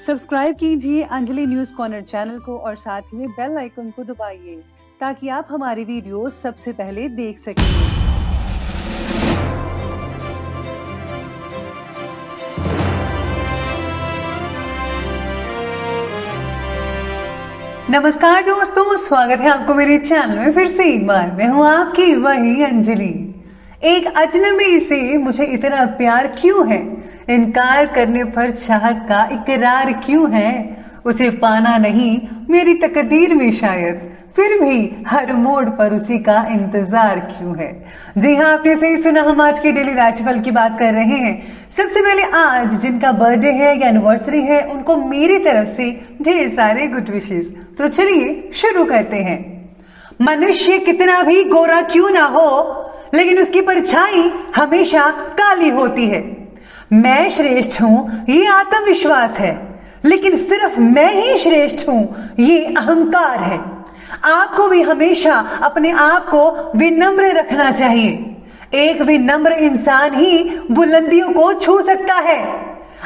Subscribe कीजिए Anjali news corner channel को और साथ ही में बेल आइकन को दबाइए ताकि आप हमारी वीडियो सबसे पहले देख सकें। नमस्कार दोस्तों, स्वागत है आपको मेरे चैनल में फिर से एक बार। मैं हूं आपकी वही अंजलि। एक अजनबी से मुझे इतना प्यार क्यों है, इनकार करने पर चाहत का इकरार क्यों है, उसे पाना नहीं मेरी तकदीर में शायद, फिर भी हर मोड़ पर उसी का इंतजार क्यों है। जी हाँ, आपने सही सुना, हम आज के डेली राशिफल की बात कर रहे हैं। सबसे पहले आज जिनका बर्थडे है या एनिवर्सरी है, उनको मेरी तरफ से ढेर सारे गुड विशेस। तो चलिए शुरू करते हैं। मनुष्य कितना भी गोरा क्यों ना हो, लेकिन उसकी परछाई हमेशा काली होती है। मैं श्रेष्ठ हूं ये आत्मविश्वास है, लेकिन सिर्फ मैं ही श्रेष्ठ हूं ये अहंकार है। आपको भी हमेशा अपने आप को विनम्र रखना चाहिए। एक विनम्र इंसान ही बुलंदियों को छू सकता है।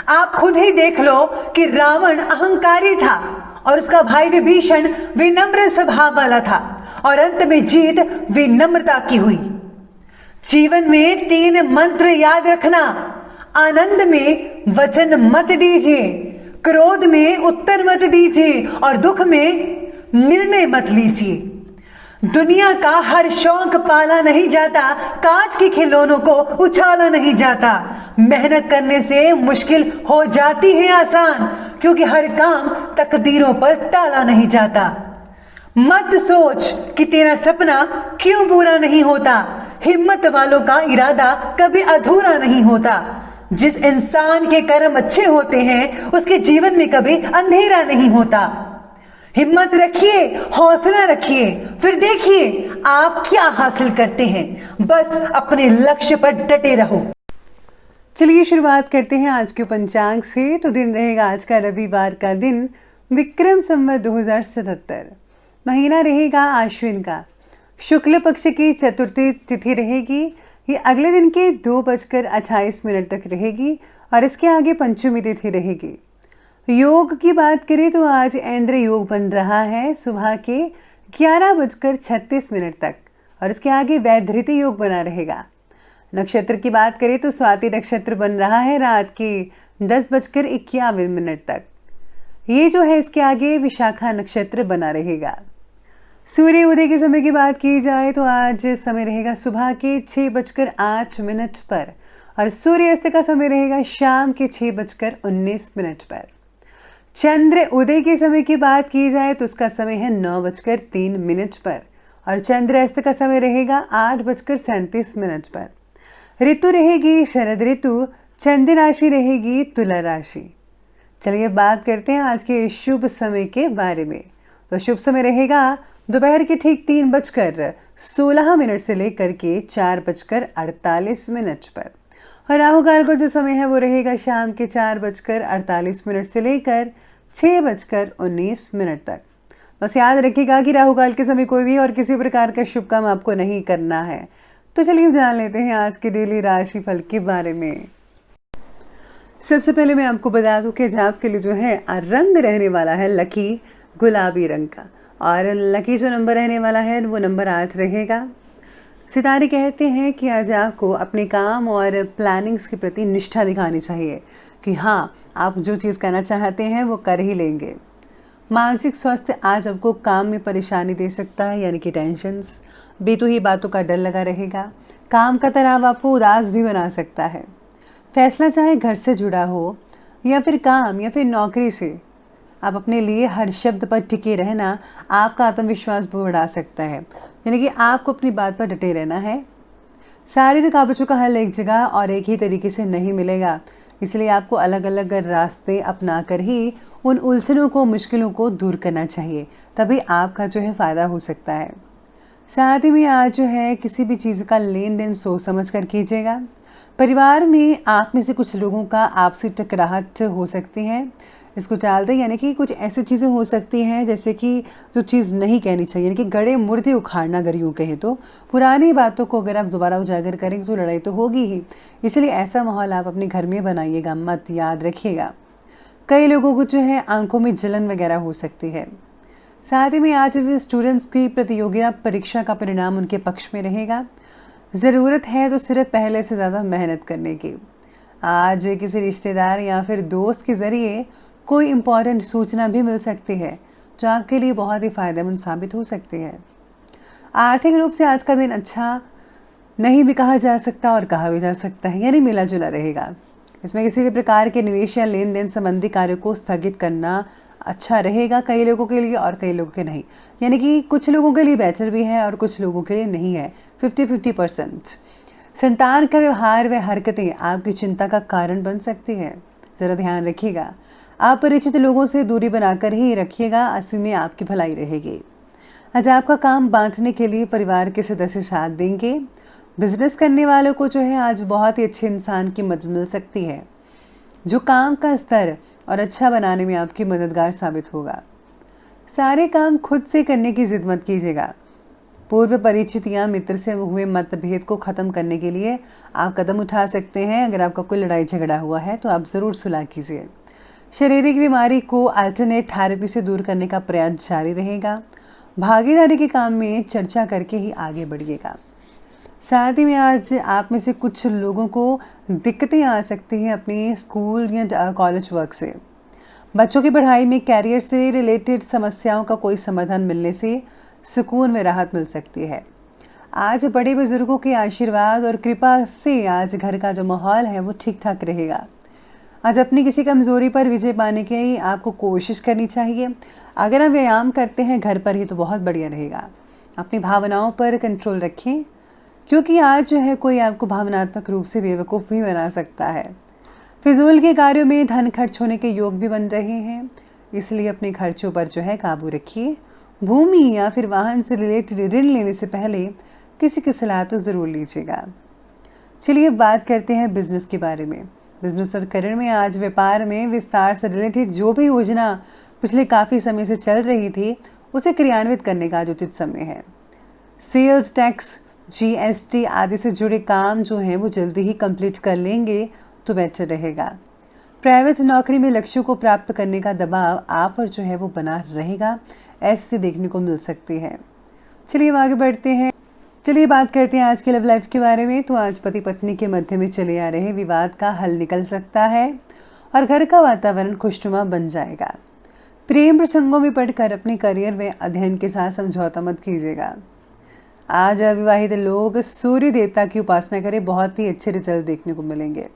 आप खुद ही देख लो कि रावण अहंकारी था और उसका भाई विभीषण विनम्र स्वभाव वाला था, और अंत में जीत विनम्रता की हुई। जीवन में 3 मंत्र याद रखना। आनंद में वचन मत दीजिए, क्रोध में उत्तर मत दीजिए और दुख में निर्णय मत लीजिए। दुनिया का हर शौक पाला नहीं जाता, कांच के खिलौनों को उछाला नहीं जाता। मेहनत करने से मुश्किल हो जाती है आसान, क्योंकि हर काम तकदीरों पर टाला नहीं जाता। मत सोच कि तेरा सपना क्यों पूरा नहीं होता। हिम्मत वालों का इरादा कभी अधूरा नहीं होता। जिस इंसान के कर्म अच्छे होते हैं उसके जीवन में कभी अंधेरा नहीं होता। हिम्मत रखिए, हौसला रखिए, फिर देखिए आप क्या हासिल करते हैं। बस अपने लक्ष्य पर डटे रहो। चलिए शुरुआत करते हैं आज के पंचांग से। तो दिन रहेगा आज का रविवार का दिन, विक्रम संवत 2077। महीना रहेगा आश्विन का, शुक्ल पक्ष की चतुर्थी तिथि रहेगी। ये अगले दिन के 2:28 तक रहेगी और इसके आगे पंचमी तिथि रहेगी। योग की बात करें तो आज ऐन्द्र योग बन रहा है सुबह के 11:36 तक, और इसके आगे वैधृति योग बना रहेगा। नक्षत्र की बात करें तो स्वाति नक्षत्र बन रहा है रात के 10:51 तक। ये जो है इसके आगे विशाखा नक्षत्र बना रहेगा। सूर्य उदय के समय की बात की जाए तो आज समय रहेगा सुबह के 6:08 पर, और सूर्यास्त का समय रहेगा शाम के 6:19 पर। चंद्र उदय के समय की बात की जाए तो उसका समय है 9:03 पर, और चंद्रास्त का समय रहेगा 8:37 पर। ऋतु रहेगी शरद ऋतु, चंद्र राशि रहेगी तुला राशि। चलिए बात करते हैं आज के शुभ समय के बारे में। तो शुभ समय रहेगा दोपहर के ठीक 3:16 से लेकर के 4:48 पर, और राहु काल को जो समय है वो रहेगा शाम के 4:48 से लेकर 6:19 तक। बस याद रखिएगा कि राहु काल के समय कोई भी और किसी प्रकार का शुभ काम आपको नहीं करना है। तो चलिए जान लेते हैं आज के डेली राशिफल के बारे में। सबसे पहले मैं आपको बता दूं कि आज आपके लिए जो है रंग रहने वाला है लकी गुलाबी रंग का, और लकी जो नंबर रहने वाला है वो नंबर 8 रहेगा। सितारे कहते हैं कि आज आपको अपने काम और प्लानिंग्स के प्रति निष्ठा दिखानी चाहिए कि हाँ, आप जो चीज़ करना चाहते हैं वो कर ही लेंगे। मानसिक स्वास्थ्य आज आपको काम में परेशानी दे सकता है, यानी कि टेंशन्स, बेतुकी बातों का डर लगा रहेगा। काम का तनाव आपको उदास भी बना सकता है। फैसला चाहे घर से जुड़ा हो या फिर काम या फिर नौकरी से, आप अपने लिए हर शब्द पर टिके रहना आपका आत्मविश्वास बढ़ा सकता है, यानी कि आपको अपनी बात पर डटे रहना है। शारीरिक आबोचों का हल एक जगह और एक ही तरीके से नहीं मिलेगा, इसलिए आपको अलग अलग रास्ते अपना कर ही उन उलझनों को, मुश्किलों को दूर करना चाहिए, तभी आपका जो है फ़ायदा हो सकता है। साथ ही में आज जो है किसी भी चीज़ का लेन देन सोच समझ कर कीजिएगा। परिवार में आप में से कुछ लोगों का आपसी टकराहट हो सकती है, इसको टाल दें, यानी कि कुछ ऐसी चीज़ें हो सकती हैं जैसे कि जो चीज़ नहीं कहनी चाहिए, यानी कि गड़े मुर्दे उखाड़ना अगर यूँ कहें तो। पुरानी बातों को अगर आप दोबारा उजागर करेंगे तो लड़ाई तो होगी ही, इसलिए ऐसा माहौल आप अपने घर में बनाइएगा, मत, याद रखिएगा। कई लोगों को जो है आंखों में जलन वगैरह हो सकती है। साथ ही में आज भी स्टूडेंट्स की प्रतियोगिता परीक्षा का परिणाम उनके पक्ष में रहेगा। ज़रूरत है तो सिर्फ पहले से ज़्यादा मेहनत करने की। आज किसी रिश्तेदार या फिर दोस्त के ज़रिए कोई इम्पॉर्टेंट सूचना भी मिल सकती है जो आपके लिए बहुत ही फ़ायदेमंद साबित हो सकती है। आर्थिक रूप से आज का दिन अच्छा नहीं भी कहा जा सकता और कहा भी जा सकता है, यानी मिला जुला रहेगा। इसमें किसी भी प्रकार के निवेश या लेन देन संबंधी कार्यों को स्थगित करना अच्छा रहेगा कई लोगों के लिए और कई लोगों के नहीं, यानी कि कुछ लोगों के लिए बेहतर भी है और कुछ लोगों के लिए नहीं है। 50-50%। संतान का व्यवहार व हरकतें आपकी चिंता का कारण बन सकती है, ज़रा ध्यान रखिएगा। अपरिचित लोगों से दूरी बनाकर ही रखिएगा, ऐसे में आपकी भलाई रहेगी। आज आपका काम बांटने के लिए परिवार के सदस्य साथ देंगे। बिजनेस करने वालों को जो है आज बहुत ही अच्छे इंसान की मदद मिल सकती है जो काम का स्तर और अच्छा बनाने में आपकी मददगार साबित होगा। सारे काम खुद से करने की जिद मत कीजिएगा। पूर्व परिचित या मित्र से हुए मतभेद को ख़त्म करने के लिए आप कदम उठा सकते हैं। अगर आपका कोई लड़ाई झगड़ा हुआ है तो आप ज़रूर सुलह कीजिए। शारीरिक बीमारी को अल्टरनेट थेरेपी से दूर करने का प्रयास जारी रहेगा। भागीदारी के काम में चर्चा करके ही आगे बढ़िएगा। साथ ही में आज आप में से कुछ लोगों को दिक्कतें आ सकती हैं अपने स्कूल या कॉलेज वर्क से। बच्चों की पढ़ाई में कैरियर से रिलेटेड समस्याओं का कोई समाधान मिलने से सुकून में राहत मिल सकती है। आज बड़े बुजुर्गों के आशीर्वाद और कृपा से आज घर का जो माहौल है वो ठीक ठाक रहेगा। आज अपनी किसी कमज़ोरी पर विजय पाने की आपको कोशिश करनी चाहिए। अगर आप व्यायाम करते हैं घर पर ही तो बहुत बढ़िया रहेगा। अपनी भावनाओं पर कंट्रोल रखें, क्योंकि आज जो है कोई आपको भावनात्मक रूप से बेवकूफ़ भी बना सकता है। फिजूल के कार्यों में धन खर्च होने के योग भी बन रहे हैं, इसलिए अपने खर्चों पर जो है काबू रखिए। भूमि या फिर वाहन से रिलेटेड ऋण लेने से पहले किसी की सलाह तो ज़रूर लीजिएगा। चलिए बात करते हैं बिजनेस के बारे में। बिजनेस और करियर में आज व्यापार में विस्तार से रिलेटेड जो भी योजना पिछले काफ़ी समय से चल रही थी उसे क्रियान्वित करने का आज उचित समय है। सेल्स टैक्स, GST आदि से जुड़े काम जो हैं वो जल्दी ही कंप्लीट कर लेंगे तो बेटर रहेगा। प्राइवेट नौकरी में लक्ष्यों को प्राप्त करने का दबाव आप पर जो है वो बना रहेगा, ऐसे देखने को मिल सकती है। चलिए आगे बढ़ते हैं। चलिए बात करते हैं आज के लव लाइफ के बारे में। तो आज पति पत्नी के मध्य में चले आ रहे विवाद का हल निकल सकता है और घर का वातावरण खुशनुमा बन जाएगा। प्रेम प्रसंगों में पढ़कर अपने करियर में अध्ययन के साथ समझौता मत कीजिएगा। आज अविवाहित लोग सूर्य देवता की उपासना करें, बहुत ही अच्छे रिजल्ट देखने को मिलेंगे।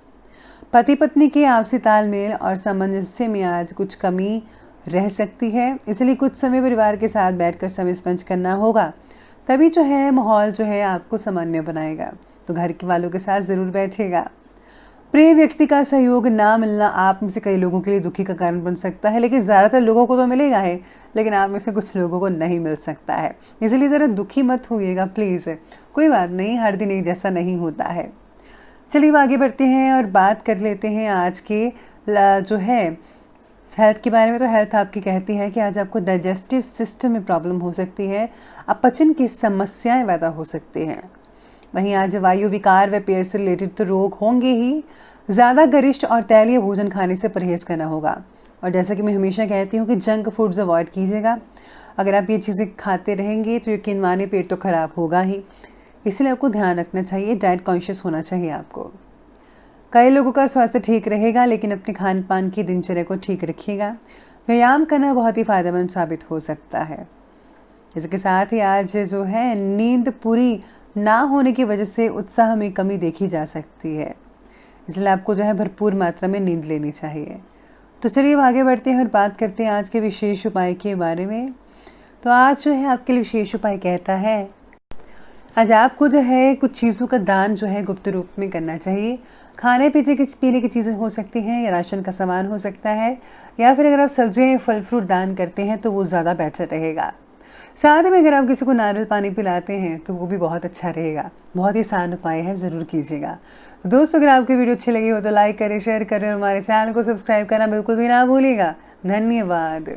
पति पत्नी के आपसी तालमेल और सामंजस्य में आज कुछ कमी रह सकती है, इसलिए कुछ समय परिवार के साथ बैठकर समय स्पेंड करना होगा, तभी जो है माहौल जो है आपको सामान्य बनाएगा। तो घर के वालों के साथ ज़रूर बैठिएगा। प्रिय व्यक्ति का सहयोग ना मिलना आप में से कई लोगों के लिए दुखी का कारण बन सकता है, लेकिन ज़्यादातर लोगों को तो मिलेगा है, लेकिन आप में से कुछ लोगों को नहीं मिल सकता है, इसलिए ज़रा दुखी मत होइएगा प्लीज़। कोई बात नहीं, हर दिन एक जैसा नहीं होता है। चलिए आगे बढ़ते हैं और बात कर लेते हैं आज के जो है हेल्थ के बारे में। तो हेल्थ आपकी कहती है कि आज आपको डाइजेस्टिव सिस्टम में प्रॉब्लम हो सकती है, अपचन की समस्याएं पैदा हो सकती हैं। वहीं आज वायु विकार व पेट से रिलेटेड तो रोग होंगे ही। ज़्यादा गरिष्ठ और तैलीय भोजन खाने से परहेज़ करना होगा, और जैसा कि मैं हमेशा कहती हूँ कि जंक फूड्स अवॉइड कीजिएगा। अगर आप ये चीज़ें खाते रहेंगे तो यकीन माने पेट तो ख़राब होगा ही, इसलिए आपको ध्यान रखना चाहिए, डाइट कॉन्शियस होना चाहिए आपको। कई लोगों का स्वास्थ्य ठीक रहेगा, लेकिन अपने खान पान की दिनचर्या को ठीक रखिएगा। व्यायाम करना बहुत ही फ़ायदेमंद साबित हो सकता है। इसके साथ ही आज जो है नींद पूरी ना होने की वजह से उत्साह में कमी देखी जा सकती है, इसलिए आपको जो है भरपूर मात्रा में नींद लेनी चाहिए। तो चलिए आगे बढ़ते हैं और बात करते हैं आज के विशेष उपाय के बारे में। तो आज जो है आपके लिए विशेष उपाय कहता है, आज आपको जो है कुछ चीज़ों का दान जो है गुप्त रूप में करना चाहिए। खाने पीने की चीज़ें हो सकती हैं, या राशन का सामान हो सकता है, या फिर अगर आप सब्जियाँ फल फ्रूट दान करते हैं तो वो ज़्यादा बेहतर रहेगा। साथ में अगर आप किसी को नारियल पानी पिलाते हैं तो वो भी बहुत अच्छा रहेगा। बहुत ही आसान उपाय है, ज़रूर कीजिएगा। तो दोस्तों, अगर आपकी वीडियो अच्छी लगी हो तो लाइक करें, शेयर करें और हमारे चैनल को सब्सक्राइब करना बिल्कुल भी ना भूलिएगा। धन्यवाद।